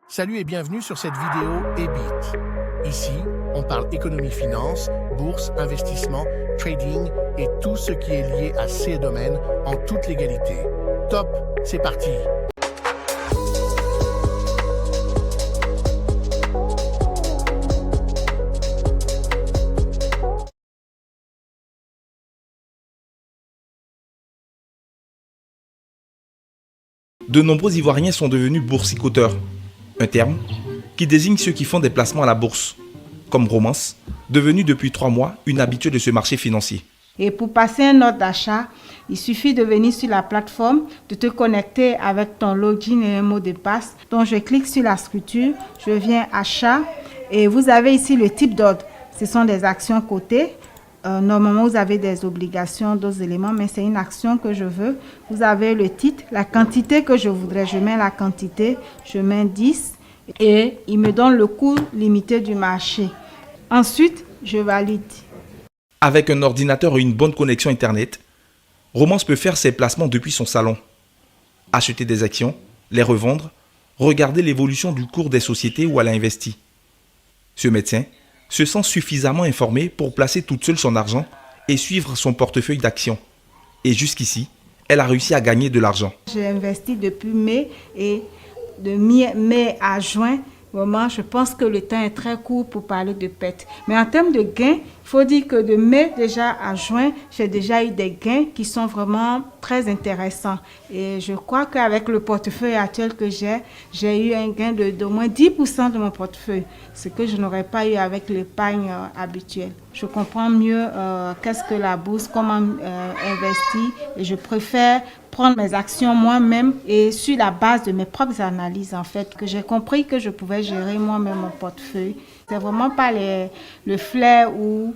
Salut et bienvenue sur cette vidéo EBIT. Ici, on parle économie-finance, bourse, investissement, trading et tout ce qui est lié à ces domaines en toute légalité. Top, c'est parti! De nombreux Ivoiriens sont devenus boursicoteurs, un terme qui désigne ceux qui font des placements à la bourse, comme Romance, devenue depuis 3 mois une habituée de ce marché financier. Et pour passer un ordre d'achat, il suffit de venir sur la plateforme, de te connecter avec ton login et un mot de passe. Donc je clique sur la structure, je viens achat et vous avez ici le type d'ordre. Ce sont des actions cotées. Normalement, vous avez des obligations, d'autres éléments, mais c'est une action que je veux. Vous avez le titre, la quantité que je voudrais. Je mets la quantité, je mets 10 et il me donne le coût limité du marché. Ensuite, je valide. Avec un ordinateur et une bonne connexion Internet, Romance peut faire ses placements depuis son salon. Acheter des actions, les revendre, regarder l'évolution du cours des sociétés où elle a investi. Ce médecin se sent suffisamment informé pour placer toute seule son argent et suivre son portefeuille d'actions. Et jusqu'ici, elle a réussi à gagner de l'argent. J'ai investi depuis mai et de mai à juin. Vraiment, je pense que le temps est très court pour parler de perte. Mais en termes de gains, il faut dire que de mai déjà à juin, j'ai déjà eu des gains qui sont vraiment très intéressants. Et je crois qu'avec le portefeuille actuel que j'ai eu un gain d'au moins 10% de mon portefeuille, ce que je n'aurais pas eu avec l'épargne habituelle. Je comprends mieux qu'est-ce que la bourse, comment investir et je préfère prendre mes actions moi-même et sur la base de mes propres analyses en fait, que j'ai compris que je pouvais gérer moi-même mon portefeuille. C'est vraiment pas le flair ou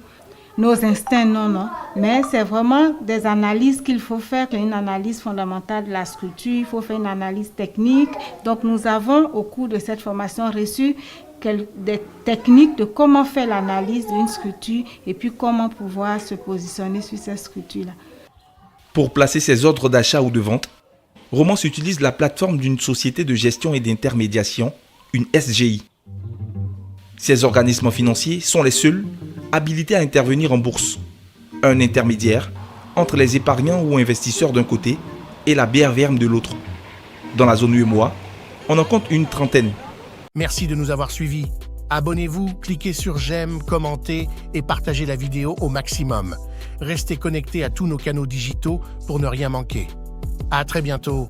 nos instincts, non, mais c'est vraiment des analyses qu'il faut faire, une analyse fondamentale de la structure, il faut faire une analyse technique. Donc nous avons au cours de cette formation reçu des techniques de comment faire l'analyse d'une structure et puis comment pouvoir se positionner sur cette structure-là. Pour placer ses ordres d'achat ou de vente, Romance utilise la plateforme d'une société de gestion et d'intermédiation, une SGI. Ces organismes financiers sont les seuls habilités à intervenir en bourse. Un intermédiaire entre les épargnants ou investisseurs d'un côté et la BRVM de l'autre. Dans la zone UEMOA, on en compte une trentaine. Merci de nous avoir suivis. Abonnez-vous, cliquez sur j'aime, commentez et partagez la vidéo au maximum. Restez connectés à tous nos canaux digitaux pour ne rien manquer. À très bientôt.